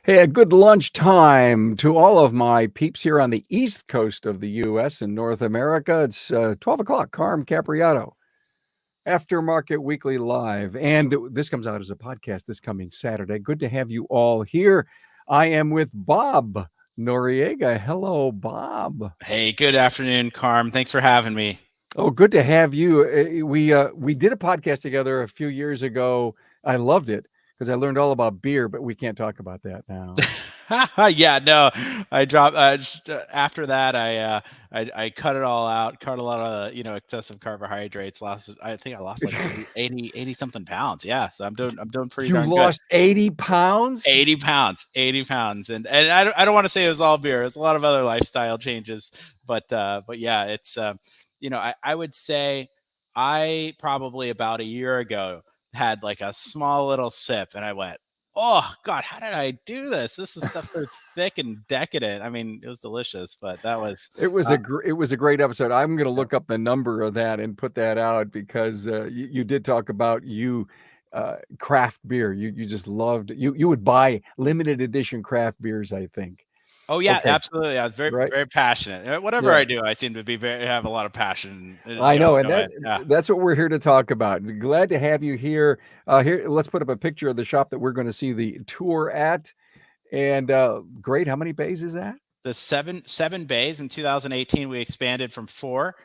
Hey, a good lunchtime to all of my peeps here on the east coast of the U.S. and North America. It's 12 o'clock, Carm Capriato, Aftermarket Weekly Live. And this comes out as a podcast this coming Saturday. Good to have you all here. I am with Bob Noriega. Hello, Bob. Hey, good afternoon, Carm. Thanks for having me. Oh, good to have you. We did a podcast together a few years ago. I loved it because I learned all about beer, but we can't talk about that now. Yeah, no, I dropped after that. I cut it all out, cut a lot of excessive carbohydrates. I think I lost like 80 something pounds. Yeah, so I'm doing pretty darn good. You lost 80 pounds? 80 pounds, and I don't want to say it was all beer. It's a lot of other lifestyle changes, but yeah, it's I would say I probably about a year ago had like a small little sip, and I went, oh God, how did I do this? This is stuff so thick and decadent. I mean, it was delicious, but it was a great episode. I'm going to look up the number of that and put that out because you did talk about craft beer. You just loved you would buy limited edition craft beers, I think. Oh yeah, okay. Absolutely. I was very passionate. Whatever I do, I seem to have a lot of passion. I know, and that's what we're here to talk about. Glad to have you here. Here, let's put up a picture of the shop that we're going to see the tour at. And great. How many bays is that? The seven bays. In 2018, we expanded from 4.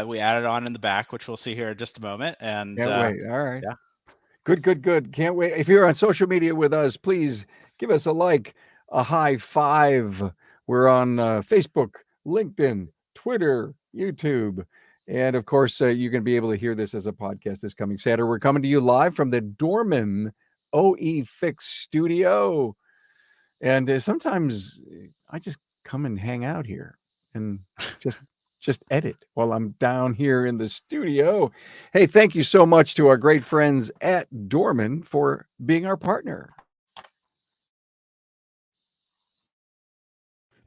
We added on in the back, which we'll see here in just a moment. And can't wait. All right. Yeah. Good. Can't wait. If you're on social media with us, please give us a like. A high five. We're on Facebook, LinkedIn, Twitter, YouTube. And of course, you're going to be able to hear this as a podcast this coming Saturday. We're coming to you live from the Dorman OE Fix studio. And sometimes I just come and hang out here and just edit while I'm down here in the studio. Hey, thank you so much to our great friends at Dorman for being our partner.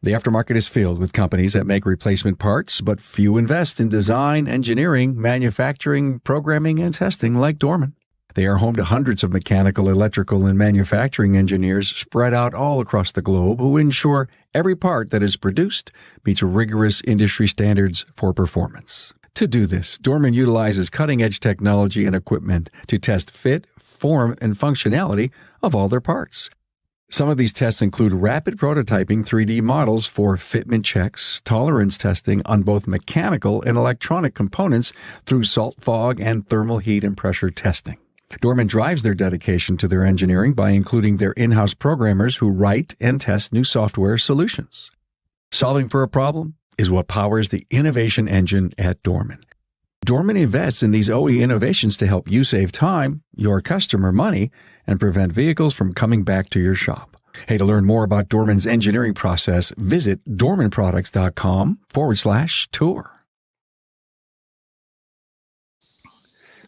The aftermarket is filled with companies that make replacement parts, but few invest in design, engineering, manufacturing, programming, and testing like Dorman. They are home to hundreds of mechanical, electrical, and manufacturing engineers spread out all across the globe who ensure every part that is produced meets rigorous industry standards for performance. To do this, Dorman utilizes cutting-edge technology and equipment to test fit, form, and functionality of all their parts. Some of these tests include rapid prototyping 3D models for fitment checks, tolerance testing on both mechanical and electronic components through salt fog and thermal heat and pressure testing. Dorman drives their dedication to their engineering by including their in-house programmers who write and test new software solutions. Solving for a problem is what powers the innovation engine at Dorman. Dorman invests in these OE innovations to help you save time, your customer money, and prevent vehicles from coming back to your shop. Hey, to learn more about Dorman's engineering process, visit dormanproducts.com/tour.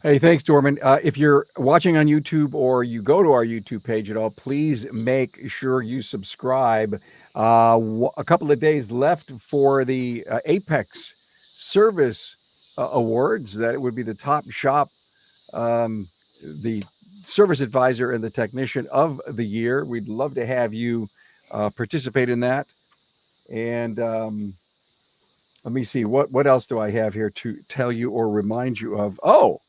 Hey, thanks, Dorman. If you're watching on YouTube or you go to our YouTube page at all, please make sure you subscribe. A couple of days left for the Apex Service Awards. That would be the top shop, the service advisor and the technician of the year. We'd love to have you participate in that. And let me see, what else do I have here to tell you or remind you of? Oh,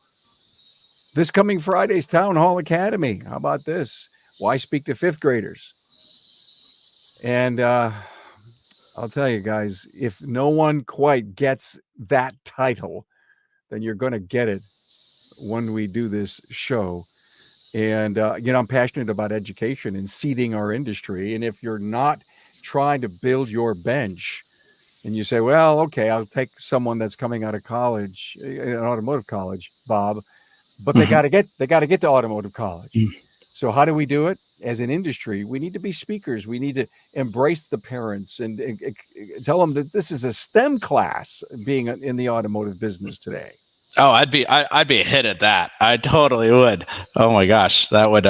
this coming Friday's Town Hall Academy. How about this? Why speak to fifth graders? And I'll tell you guys, if no one quite gets that title, then you're going to get it when we do this show. And, I'm passionate about education and seeding our industry. And if you're not trying to build your bench and you say, well, okay, I'll take someone that's coming out of college, an automotive college, Bob, but they got to get to automotive college. So how do we do it? As an industry, we need to be speakers. We need to embrace the parents and tell them that this is a STEM class being in the automotive business today. Oh, I'd be a hit at that. I totally would. Oh my gosh, that would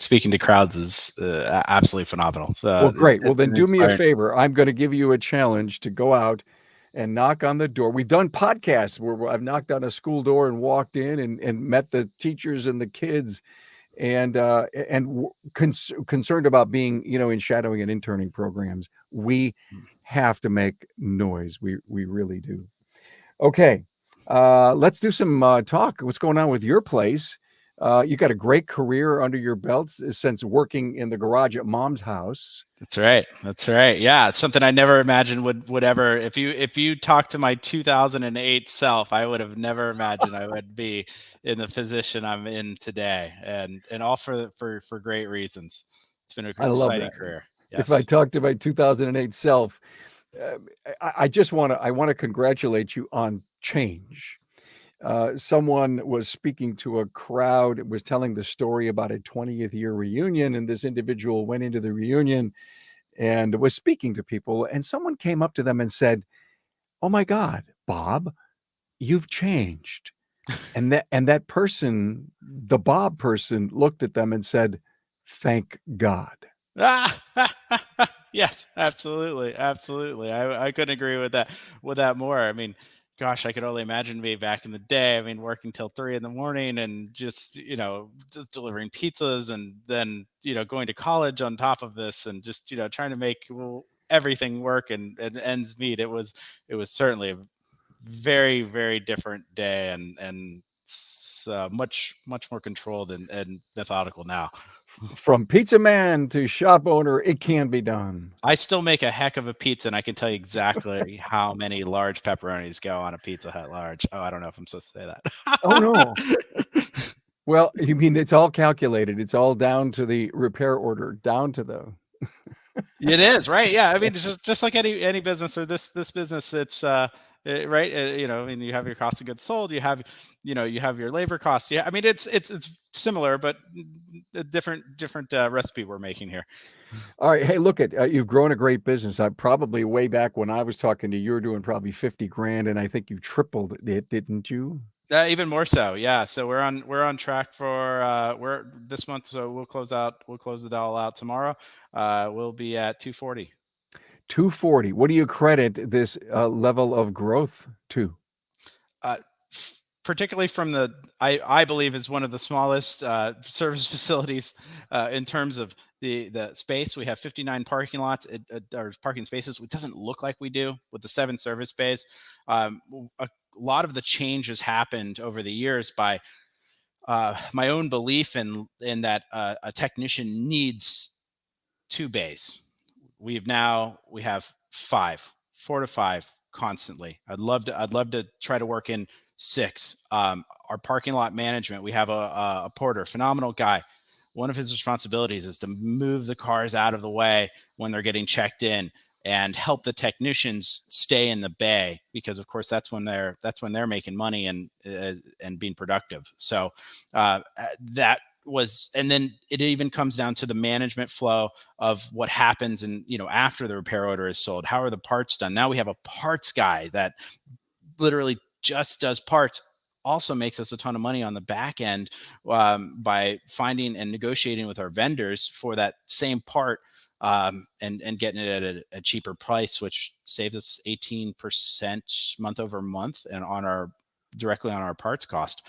speaking to crowds is absolutely phenomenal. So, well, great. Well, then do me a favor. I'm going to give you a challenge to go out and knock on the door. We've done podcasts where I've knocked on a school door and walked in and met the teachers and the kids and concerned about being, in shadowing and interning programs. We have to make noise. We really do. Okay, let's do some talk. What's going on with your place? You got a great career under your belts since working in the garage at mom's house. That's right. That's right. Yeah, it's something I never imagined would ever. If you talk to my 2008 self, I would have never imagined I would be in the position I'm in today, and all for great reasons. It's been an I love exciting that. career. If I Yes. talk to my 2008 self, uh, I just want to congratulate you on change. Someone was speaking to a crowd, was telling the story about a 20th year reunion, and this individual went into the reunion and was speaking to people, and someone came up to them and said, "Oh my God, Bob, you've changed." And that person, the Bob person, looked at them and said, "Thank God." Ah, yes, absolutely, absolutely. I couldn't agree with that more. I mean, gosh, I could only imagine me back in the day. I mean, working till 3 in the morning and just just delivering pizzas, and then going to college on top of this, and just trying to make everything work and ends meet. It was certainly a very different day, and it's much more controlled and methodical now. From pizza man to shop owner, it can be done. I still make a heck of a pizza, and I can tell you exactly how many large pepperonis go on a Pizza Hut large. Oh, I don't know if I'm supposed to say Oh no. that. Well, you mean it's all calculated. It's all down to the repair order, down to the It is, right? Yeah, I mean, it's just like any business, or this business, it's right. I mean, you have your cost of goods sold, you have your labor costs. Yeah, I mean, it's similar, but a different recipe we're making here. All right. Hey, look at you've grown a great business. I probably way back when I was talking to you, you were doing probably 50 grand, and I think you tripled it, didn't you? Even more so, yeah. So we're on track for we're this month. So we'll close it all out tomorrow. We'll be at 240. 240. What do you credit this level of growth to? uh, Particularly from I believe is one of the smallest service facilities in terms of the space. We have 59 parking lots, or parking spaces. It doesn't look like we do with the 7 service bays. A lot of the change has happened over the years by my own belief in that a technician needs 2 bays. We have 4 to 5 constantly. I'd love to try to work in 6. Our parking lot management, we have a porter, phenomenal guy. One of his responsibilities is to move the cars out of the way when they're getting checked in, and help the technicians stay in the bay, because of course that's when they're making money and being productive. So that was, and then it even comes down to the management flow of what happens, and after the repair order is sold, how are the parts done. Now we have a parts guy that literally just does parts, also makes us a ton of money on the back end, by finding and negotiating with our vendors for that same part, and getting it at a cheaper price, which saves us 18% month over month, and on our directly on our parts cost.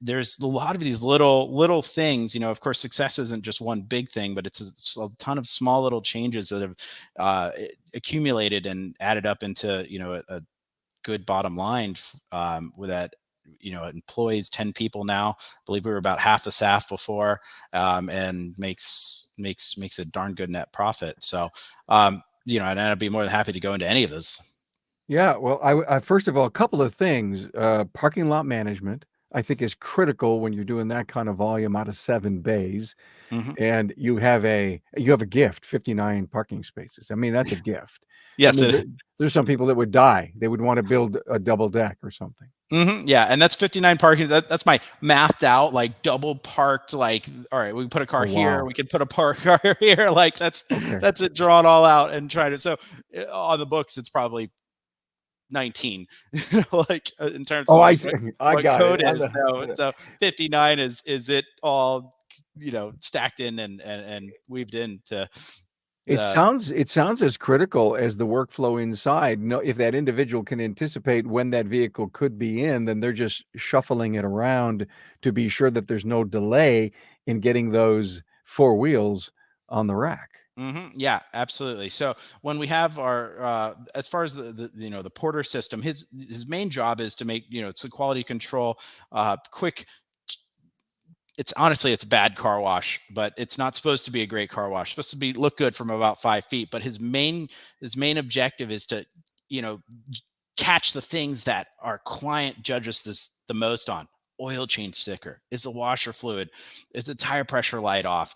There's a lot of these little things. Of course, success isn't just one big thing, but it's a ton of small little changes that have accumulated and added up into a good bottom line, with that. Employs 10 people now. I believe we were about half the staff before, and makes a darn good net profit. So, and I'd be more than happy to go into any of those. Yeah, well, I first of all, a couple of things. Parking lot management, I think, is critical when you're doing that kind of volume out of 7 bays, Hmm. and you have a gift, 59 parking spaces. I mean, that's a gift. I Yes, mean, there's some people that would die. They would want to build a double deck or something. yeah, and that's 59 parking. That's my mathed out, like double parked. Like, all right, we can put a Oh, car here, wow. we could put a park car here. Like Okay. that's it drawn all out and try to. So on the books, it's probably 19, like in terms Oh, of I like see. what I got it. code is. So 59 is it all stacked in and weaved into It sounds as critical as the workflow inside. No, if that individual can anticipate when that vehicle could be in, then they're just shuffling it around to be sure that there's no delay in getting those 4 wheels on the rack. Yeah, absolutely. So when we have our, as far as the porter system, his main job is to make, it's a quality control, quick. It's honestly, it's a bad car wash, but it's not supposed to be a great car wash. It's supposed to be look good from about 5 feet. But his main objective is to, you know, catch the things that our client judges this the most on. Oil change sticker, is the washer fluid, is the tire pressure light off,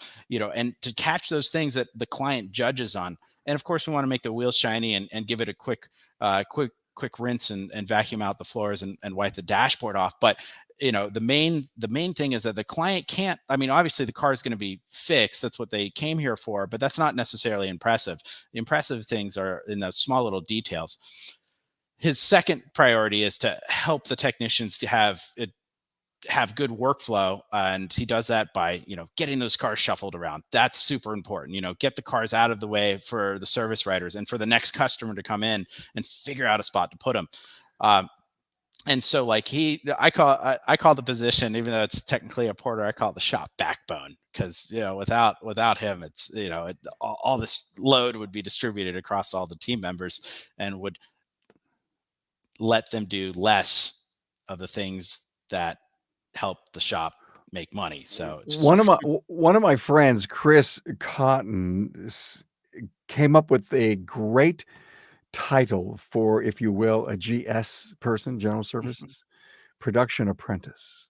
and to catch those things that the client judges on. And of course we want to make the wheels shiny and give it a quick rinse and vacuum out the floors and wipe the dashboard off. But the main thing is that the client can't, I mean, obviously the car is going to be fixed, that's what they came here for, but that's not necessarily impressive. The impressive things are in those small little details. His second priority is to help the technicians to have good workflow, and he does that by getting those cars shuffled around. That's super important. Get the cars out of the way for the service writers and for the next customer to come in and figure out a spot to put them. And so like I call the position, even though it's technically a porter, I call it the shop backbone, because without him, it's all this load would be distributed across all the team members and would let them do less of the things that help the shop make money. So it's One of my friends, Chris Cotton, came up with a great title for, if you will, a GS person, general services, production apprentice.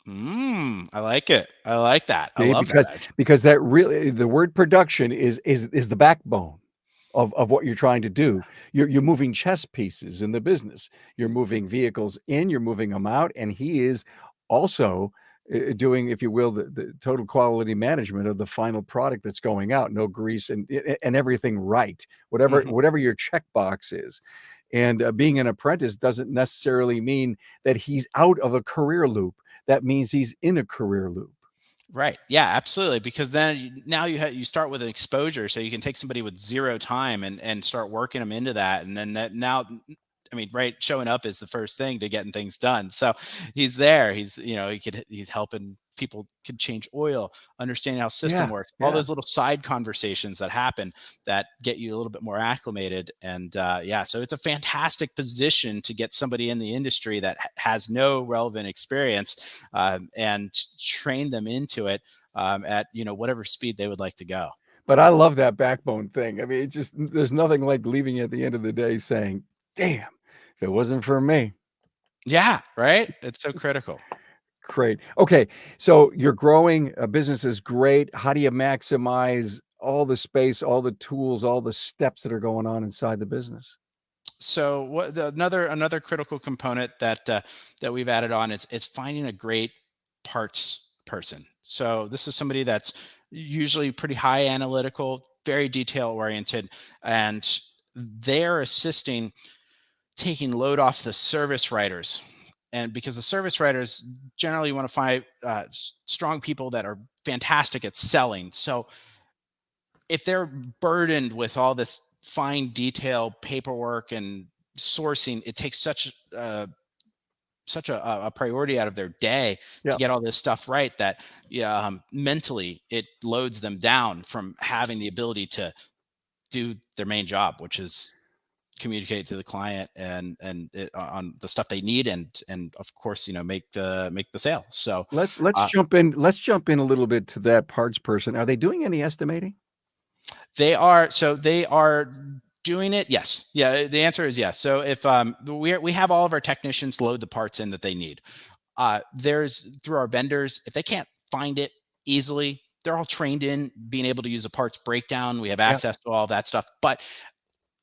I like it. I like that. I See, love that, actually. because that really, the word production is the backbone of what you're trying to do. You're moving chess pieces in the business. You're moving vehicles in, you're moving them out, and he is also doing, if you will, the total quality management of the final product that's going out. No grease and everything right. Whatever Mhm. whatever your checkbox is. And being an apprentice doesn't necessarily mean that he's out of a career loop. That means he's in a career loop. Right. Yeah, absolutely. Because then now you start with an exposure, so you can take somebody with zero time and start working them into that, and then that now. I mean, right, showing up is the first thing to getting things done. So he's there. He's helping people could change oil, understanding how system Yeah, works, all yeah. those little side conversations that happen that get you a little bit more acclimated. And yeah, so it's a fantastic position to get somebody in the industry that has no relevant experience, and train them into it, at whatever speed they would like to go. But I love that backbone thing. I mean, it just, there's nothing like leaving at the end of the day saying, "Damn, if it wasn't for me." Yeah, right. It's so critical. Great. Okay, so you're growing, business is great. How do you maximize all the space, all the tools, all the steps that are going on inside the business? So another critical component that we've added on is finding a great parts person. So this is somebody that's usually pretty high analytical, very detail oriented, and they're assisting taking load off the service writers. And because the service writers generally want to find strong people that are fantastic at selling. So if they're burdened with all this fine detail paperwork and sourcing, it takes such a priority out of their day to Yeah. get all this stuff right that, yeah, mentally it loads them down from having the ability to do their main job, which is communicate to the client on the stuff they need, and of course make the sale. So Let's uh, jump in a little bit to that parts person. Are they doing any estimating? they are doing it. Yes. Yeah. The answer is yes. So if we have all of our technicians load the parts in that they need. There's through our vendors, if they can't find it easily, they're all trained in being able to use a parts breakdown. We have Yeah. access to all of that stuff. But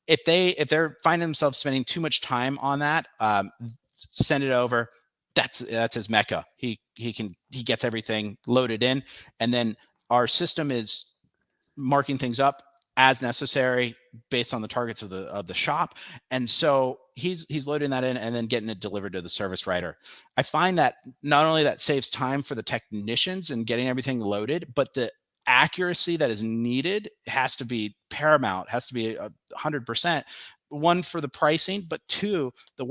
if they're finding themselves spending too much time on that, send it over. That's his mecca. He gets everything loaded in, and then our system is marking things up as necessary based on the targets of the shop. And so he's loading that in and then getting it delivered to the service writer. I find that not only that saves time for the technicians and getting everything loaded, but the accuracy that is needed has to be paramount, has to be 100%. One, for the pricing, but two, the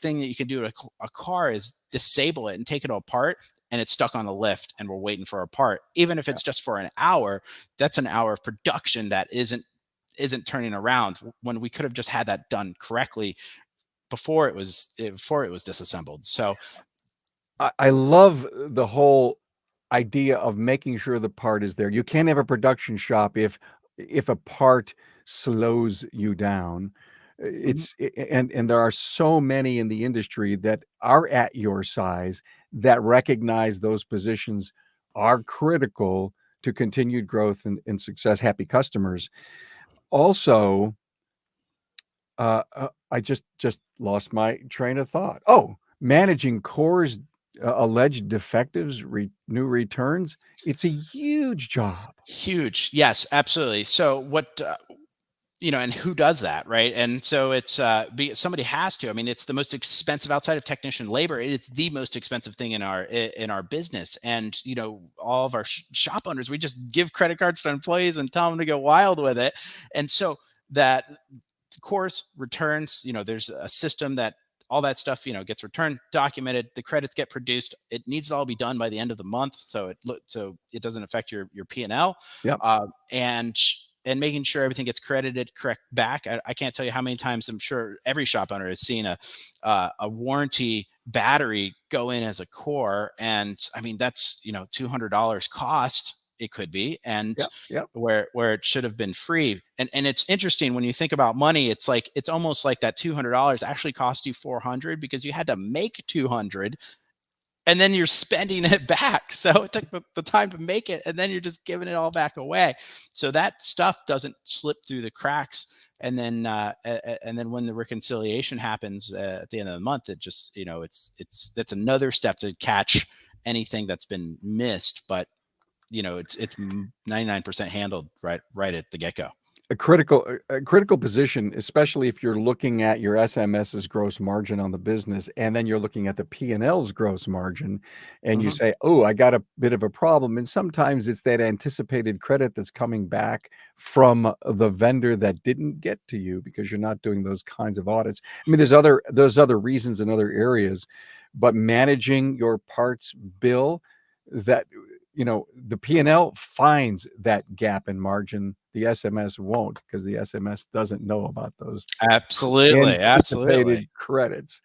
thing that you can do to a car is disable it and take it apart, and it's stuck on the lift and we're waiting for a part. Even if it's just for an hour, that's an hour of production that isn't turning around, when we could have just had that done correctly before it was disassembled. So I love the whole idea of making sure the part is there. You can't have a production shop if a part slows you down. mhm, And there are so many in the industry that are at your size that recognize those positions are critical to continued growth and success. Happy customers. Also, I just lost my train of thought. Oh, managing Core's alleged defectives, new returns. It's a huge job. huge. Yes, absolutely. So what and who does that, right? And so it's somebody has to. I mean, it's the most expensive outside of technician labor. It's the most expensive thing in our business. And all of our shop owners, we just give credit cards to employees and tell them to go wild with it. And so that course returns, there's a system that all that stuff gets returned, documented, the credits get produced. It needs to all be done by the end of the month, so it doesn't affect your P&L. Yep. And making sure everything gets credited correct back. I can't tell you how many times, I'm sure every shop owner has seen a warranty battery go in as a core, and I mean that's $200 cost, it could be, and Yep. Yep. where it should have been free. And it's interesting when you think about money. It's like, it's almost like that $200 actually cost you 400 because you had to make 200 and then you're spending it back. So it took the time to make it, and then you're just giving it all back away. So that stuff doesn't slip through the cracks. And then when the reconciliation happens at the end of the month, it just that's another step to catch anything that's been missed. But it's 99% handled right at the get-go. A critical position, especially if you're looking at your SMS's gross margin on the business, and then you're looking at the P&L's gross margin, and you Hmm. say, "Oh, I got a bit of a problem." And sometimes it's that anticipated credit that's coming back from the vendor that didn't get to you because you're not doing those kinds of audits. I mean, there's other reasons in other areas, but managing your parts bill, that the P&L finds that gap in margin. The SMS won't, because the SMS doesn't know about those Absolutely, anticipated absolutely. credits.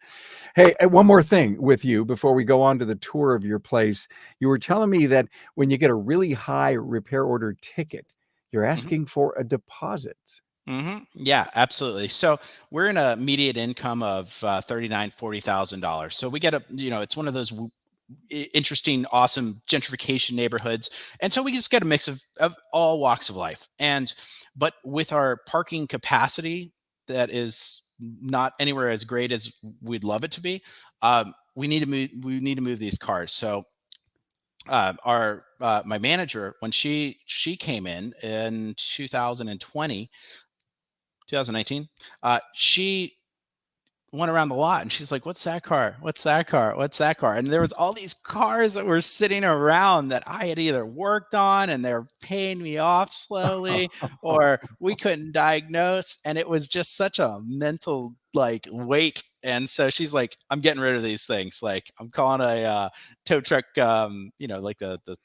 Hey, one more thing with you before we go on to the tour of your place. You were telling me that when you get a really high repair order ticket, you're Hmm. asking for a deposit. Yeah, absolutely. So we're in a median income of $39,000-$40,000. So we get it's one of those interesting, awesome gentrification neighborhoods. And so we just get a mix of all walks of life. But with our parking capacity that is not anywhere as great as we'd love it to be, we need to move these cars. So our my manager, when she came in 2020, 2019, she went around the lot and she's like, "What's that car? What's that car? What's that car?" And there was all these cars that were sitting around that I had either worked on and they're paying me off slowly, or we couldn't diagnose, and it was just such a mental like weight. And so she's like, "I'm getting rid of these things. Like, I'm calling a tow truck, like the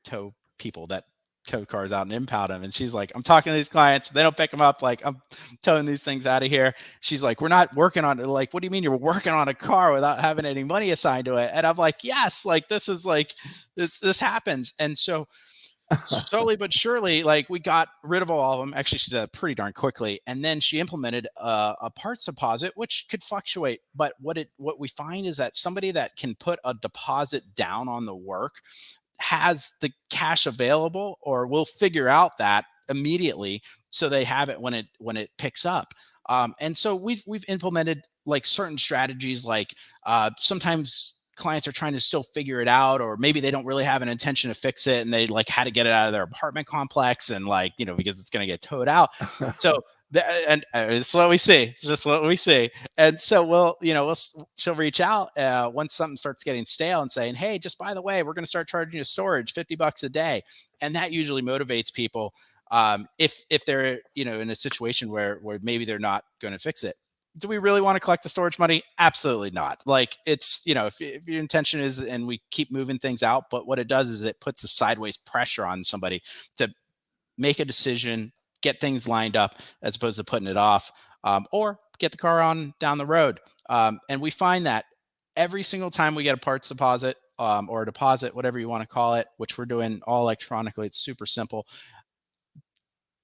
tow people that tow cars out and impound them." And she's like, "I'm talking to these clients. They don't pick them up. Like, I'm towing these things out of here." She's like, "We're not working on it." Like, "What do you mean you're working on a car without having any money assigned to it?" And I'm like, "Yes, like this is like, this happens." And so slowly but surely, like, we got rid of all of them. Actually, she did that pretty darn quickly. And then she implemented a parts deposit, which could fluctuate. But what we find is that somebody that can put a deposit down on the work has the cash available, or will figure out that immediately, so they have it when it picks up. And so we've implemented like certain strategies, like sometimes clients are trying to still figure it out, or maybe they don't really have an intention to fix it and they like had to get it out of their apartment complex and like, because it's going to get towed out. So it's what we see. It's just what we see. And so she'll reach out once something starts getting stale and saying, hey, just by the way, we're going to start charging you storage $50 a day. And that usually motivates people. If they're, in a situation where maybe they're not going to fix it. Do we really want to collect the storage money? Absolutely not. Like it's, if your intention is, and we keep moving things out, but what it does is it puts a sideways pressure on somebody to make a decision, get things lined up as opposed to putting it off, or get the car on down the road. And we find that every single time we get a parts deposit or a deposit, whatever you want to call it, which we're doing all electronically, it's super simple.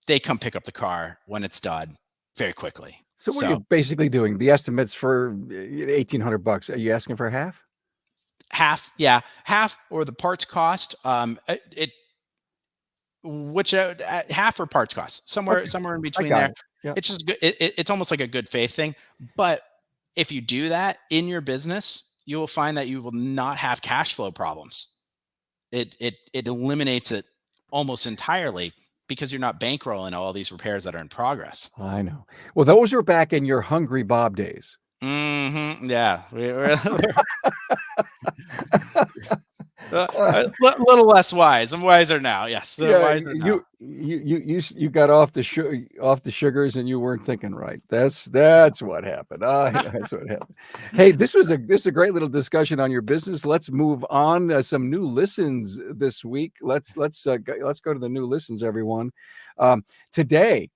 They come pick up the car when it's done very quickly. So what are you basically doing? The estimates for $1,800. Are you asking for half? Half, yeah, half or the parts cost. Half or parts cost, somewhere in between there. Yeah. It's just good. It's almost like a good faith thing. But if you do that in your business, you will find that you will not have cash flow problems. It eliminates it almost entirely, because you're not bankrolling all these repairs that are in progress. I know. Well, those were back in your Hungry Bob days. Mm-hmm. Yeah. A little less wise. I'm wiser now. Yes. Wiser now. You got off the sugars and you weren't thinking right. That's what happened. That's what happened. Hey, this is a great little discussion on your business. Let's move on. Some new listens this week. Let's go to the new listens, everyone. Today,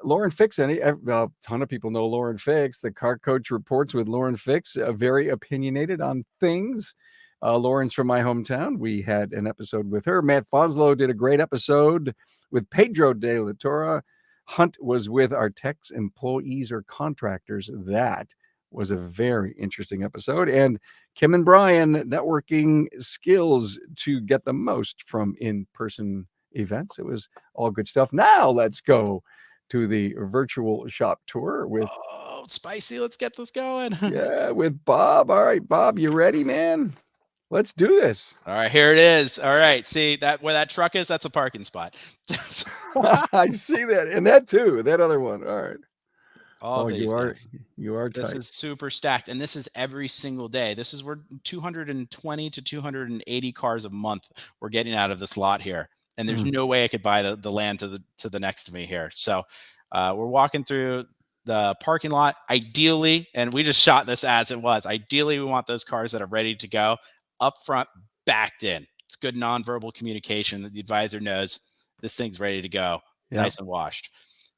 Lauren Fix, a ton of people know Lauren Fix. The Car Coach Reports with Lauren Fix, very opinionated on things. Lauren's from my hometown. We had an episode with her. Matt Foslow did a great episode with Pedro de la Torre. Hunt was with our techs, employees, or contractors. That was a very interesting episode. And Kim and Brian, networking skills to get the most from in-person events. It was all good stuff. Now let's go to the virtual shop tour with spicy. Let's get this going. Yeah, with Bob. All right, Bob, you ready, man? Let's do this. All right, here it is. All right, see that where that truck is? That's a parking spot. I see that, and that too. That other one. All right. You are tight. This is super stacked, and this is every single day. We're 220 to 280 cars a month we're getting out of this lot here, and there's no way I could buy the land to the next to me here. So we're walking through the parking lot. Ideally, and we just shot this as it was. Ideally, we want those cars that are ready to go up front, backed in. It's good nonverbal communication that the advisor knows this thing's ready to go, nice and washed.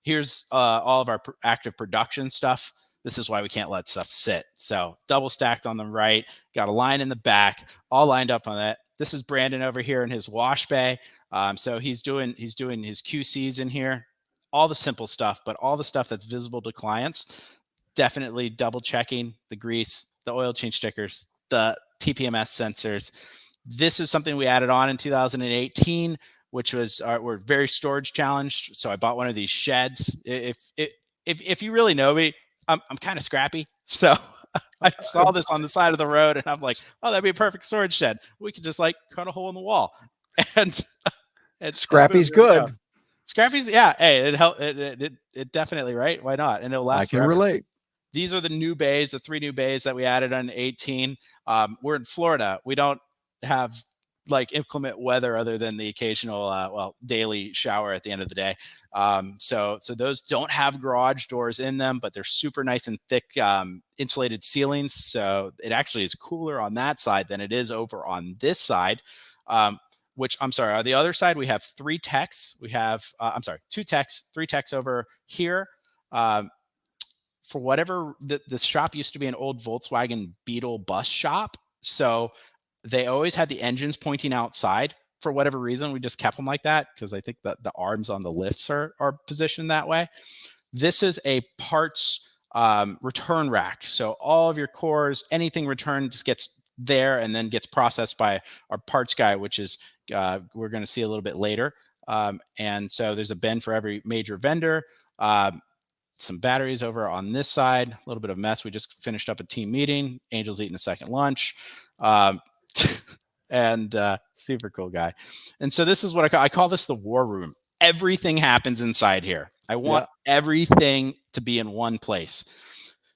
Here's all of our active production stuff. This is why we can't let stuff sit. So double stacked on the right, got a line in the back, all lined up on that. This is Brandon over here in his wash bay. So he's doing his QCs in here, all the simple stuff, but all the stuff that's visible to clients. Definitely double checking the grease, the oil change stickers, the TPMS sensors. This is something we added on in 2018, which was we're very storage challenged. So I bought one of these sheds. If you really know me, I'm kind of scrappy. So I saw this on the side of the road and I'm like, oh, that'd be a perfect storage shed. We could just like cut a hole in the wall. And Scrappy's good. Scrappy's, yeah. Hey, it definitely, right? Why not? And it'll last forever. I can relate. These are the new bays, the 3 new bays that we added on 18. We're in Florida. We don't have like inclement weather other than the occasional, daily shower at the end of the day. So those don't have garage doors in them, but they're super nice and thick insulated ceilings. So it actually is cooler on that side than it is over on this side. Which I'm sorry, on the other side, we have 3 techs. We have, 2 techs, 3 techs over here. For whatever, the shop used to be an old Volkswagen Beetle bus shop. So they always had the engines pointing outside. For whatever reason, we just kept them like that because I think that the arms on the lifts are positioned that way. This is a parts return rack. So all of your cores, anything returned just gets there and then gets processed by our parts guy, which is we're going to see a little bit later. And so there's a bin for every major vendor. some batteries over on this side. A little bit of mess. We just finished up a team meeting. Angel's eating a second lunch. Um, and super cool guy. And so this is what I call this the war room. Everything happens inside here. I want everything to be in one place.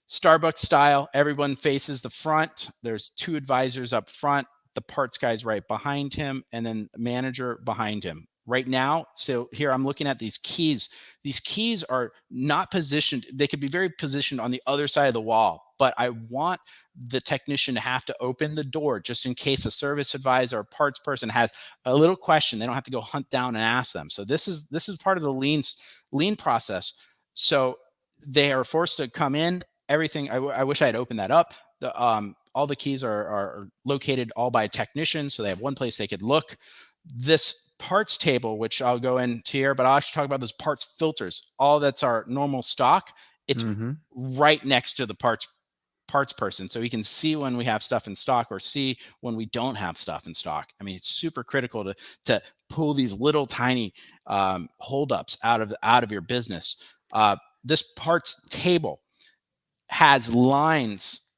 Starbucks style, everyone faces the front. There's 2 advisors up front, the parts guy's right behind him, and then manager behind him. Right now, so here I'm looking at these keys. These keys are not positioned. They could be very positioned on the other side of the wall, but I want the technician to have to open the door just in case a service advisor or parts person has a little question. They don't have to go hunt down and ask them. So this is part of the lean process. So they are forced to come in. Everything. I wish I had opened that up. All the keys are located all by a technician, so they have one place they could look. This parts table, which I'll go into here, but I'll actually talk about those parts filters. All that's our normal stock. It's right next to the parts person, so he can see when we have stuff in stock or see when we don't have stuff in stock. I mean, it's super critical to pull these little tiny holdups out of your business. This parts table has lines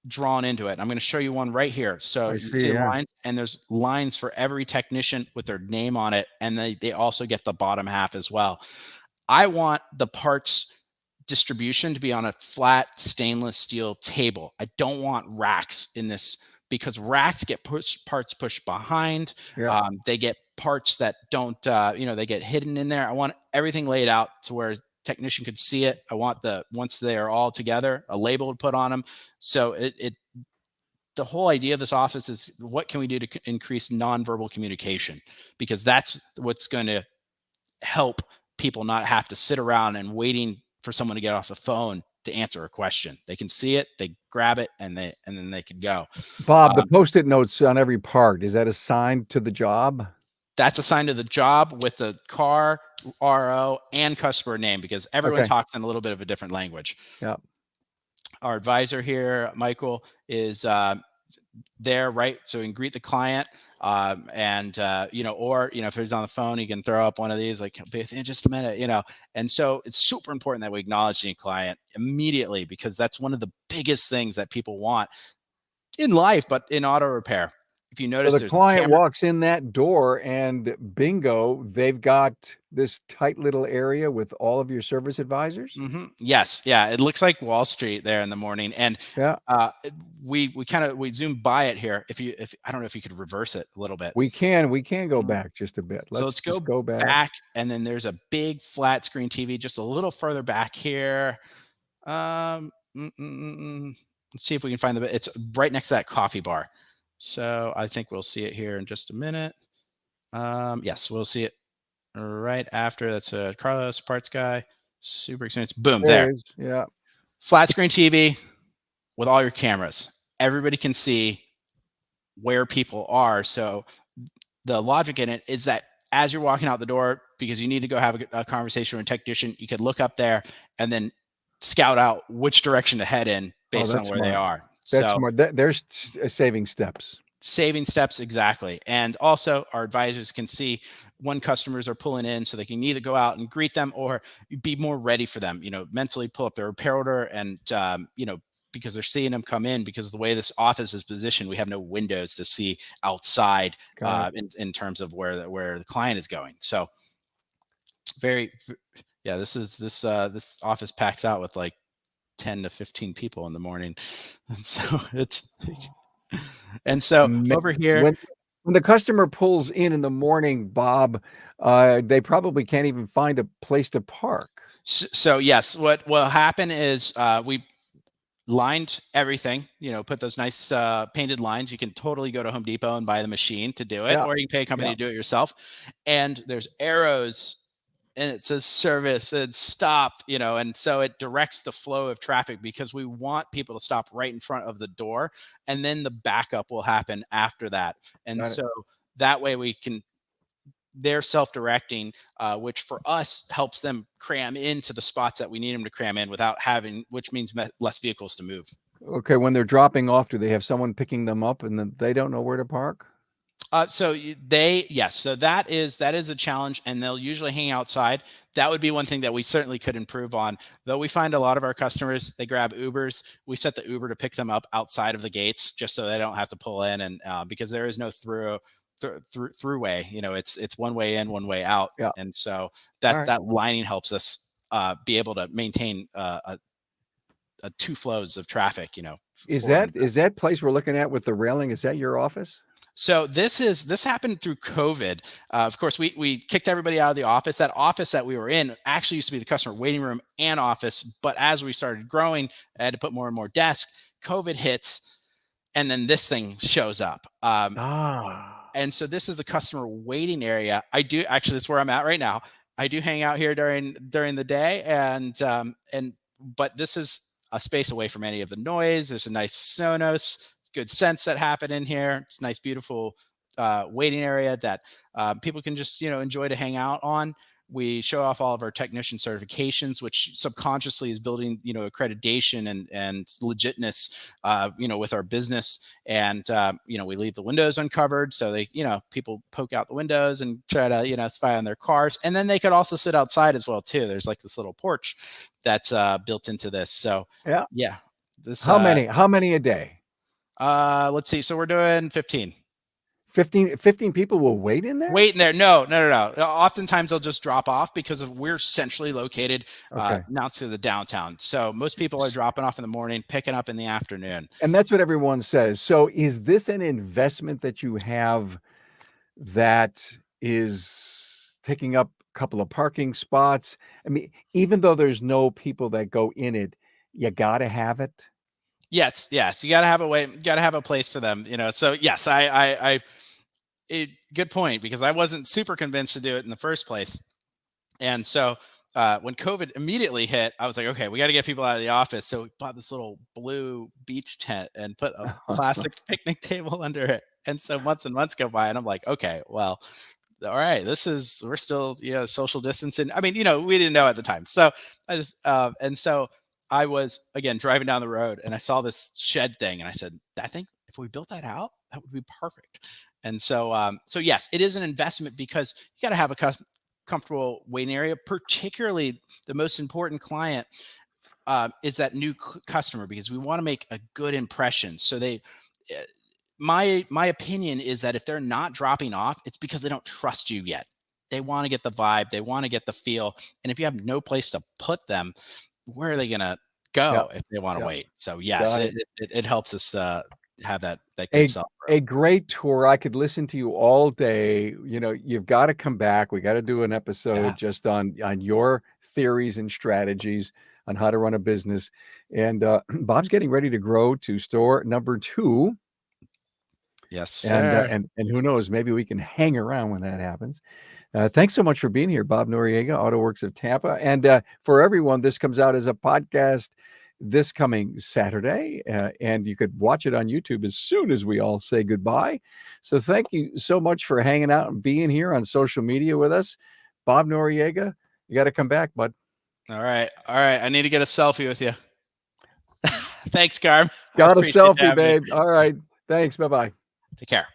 drawn into it. I'm going to show you one right here. So you see the lines, and there's lines for every technician with their name on it, and they also get the bottom half as well. I want the parts distribution to be on a flat stainless steel table. I don't want racks in this, because racks get parts pushed behind. They get parts that don't, they get hidden in there. I want everything laid out to where technician could see it. I want once they are all together, a label to put on them. So the whole idea of this office is, what can we do to increase nonverbal communication? Because that's what's going to help people not have to sit around and waiting for someone to get off the phone to answer a question. They can see it, they grab it, and then they can go. Bob, the Post-it notes on every part, is that assigned to the job? That's assigned to the job with the car, RO, and customer name, because everyone talks in a little bit of a different language. Our advisor here, Michael, is there, right? So he can greet the client, or if he's on the phone, he can throw up one of these, like, in just a minute, And so it's super important that we acknowledge the client immediately, because that's one of the biggest things that people want in life, but in auto repair. If you notice, so the client walks in that door and bingo, they've got this tight little area with all of your service advisors. Yes. Yeah. It looks like Wall Street there in the morning. And we zoom by it here. If I don't know if you could reverse it a little bit. We can go back just a bit. Let's go back. And then there's a big flat screen TV just a little further back here. Let's see if we can find it's right next to that coffee bar. So I think we'll see it here in just a minute. Yes, we'll see it right after. That's Carlos, parts guy, super experienced. Boom, there. Yeah. Flat screen TV with all your cameras. Everybody can see where people are. So the logic in it is that as you're walking out the door, because you need to go have a conversation with a technician, you could look up there and then scout out which direction to head in based on where they are. That's smart. There's saving steps. Saving steps, exactly. And also our advisors can see when customers are pulling in, so they can either go out and greet them or be more ready for them, mentally pull up their repair order and, because they're seeing them come in, because of the way this office is positioned, we have no windows to see outside in terms of where the client is going. So this office packs out with like 10 to 15 people in the morning. And so over here, when the customer pulls in the morning, Bob, they probably can't even find a place to park. So yes, what will happen is we lined everything, put those nice painted lines. You can totally go to Home Depot and buy the machine to do it, or you can pay a company to do it yourself. And there's arrows, and it says service and stop, and so it directs the flow of traffic, because we want people to stop right in front of the door, and then the backup will happen after that. And so that way they're self-directing, which for us helps them cram into the spots that we need them to cram in which means less vehicles to move. Okay. When they're dropping off, do they have someone picking them up and then they don't know where to park? Yes, so that is a challenge, and they'll usually hang outside. That would be one thing that we certainly could improve on. Though we find a lot of our customers, they grab Ubers. We set the Uber to pick them up outside of the gates, just so they don't have to pull in, and because there is no throughway. It's one way in, one way out, Yeah. and so All that right. that lining helps us be able to maintain two flows of traffic. Is For that is that place we're looking at with the railing? Is that your office? So this happened through COVID. Of course, we kicked everybody out of the office. That office that we were in actually used to be the customer waiting room and office. But as we started growing, I had to put more and more desks. COVID hits, and then this thing shows up. Ah. And so this is the customer waiting area. I do actually, that's where I'm at right now. I do hang out here during the day, and but this is a space away from any of the noise. There's a nice Sonos, good scents that happen in here. It's a nice, beautiful waiting area that people can just enjoy to hang out on. We show off all of our technician certifications, which subconsciously is building accreditation and legitness with our business. And we leave the windows uncovered, so they people poke out the windows and try to spy on their cars. And then they could also sit outside as well too. There's like this little porch that's built into this. So Yeah. yeah, this How many a day? let's see. So we're doing 15. 15 people will wait in there? Wait in there. No, no, no, no. Oftentimes they'll just drop off because we're centrally located Okay. now to the downtown. So most people are dropping off in the morning, picking up in the afternoon. And that's what everyone says. So is this an investment that you have that is taking up a couple of parking spots? I mean, even though there's no people that go in it, you got to have it. Yes, yes. You got to have a way. You got to have a place for them. So yes, good point, because I wasn't super convinced to do it in the first place. And so when COVID immediately hit, I was like, okay, we got to get people out of the office. So we bought this little blue beach tent and put a plastic picnic table under it. And so months and months go by, and I'm like, okay, well, all right, we're still social distancing. I mean, we didn't know at the time. So and so I was again driving down the road, and I saw this shed thing, and I said, I think if we built that out, that would be perfect. And so yes, it is an investment, because you got to have a comfortable waiting area. Particularly, the most important client is that new customer, because we want to make a good impression. So my opinion is that if they're not dropping off, it's because they don't trust you yet. They want to get the vibe, they want to get the feel, and if you have no place to put them, where are they going to Yeah. go if they want to Yeah. wait? So yes, Got it helps us have that good A self. a great tour. I could listen to you all day. You've got to come back. We got to do an episode Yeah. just on your theories and strategies on how to run a business. And Bob's getting ready to grow to store number 2. Yes, And sir. who knows, maybe we can hang around when that happens. Thanks so much for being here, Bob Noriega, AutoWorks of Tampa. And for everyone, this comes out as a podcast this coming Saturday, and you could watch it on YouTube as soon as we all say goodbye. So thank you so much for hanging out and being here on social media with us. Bob Noriega, you got to come back, bud. All right. I need to get a selfie with you. Thanks, Carm. I Got a appreciate you selfie, having me. babe. All right. Thanks. Bye-bye. Take care.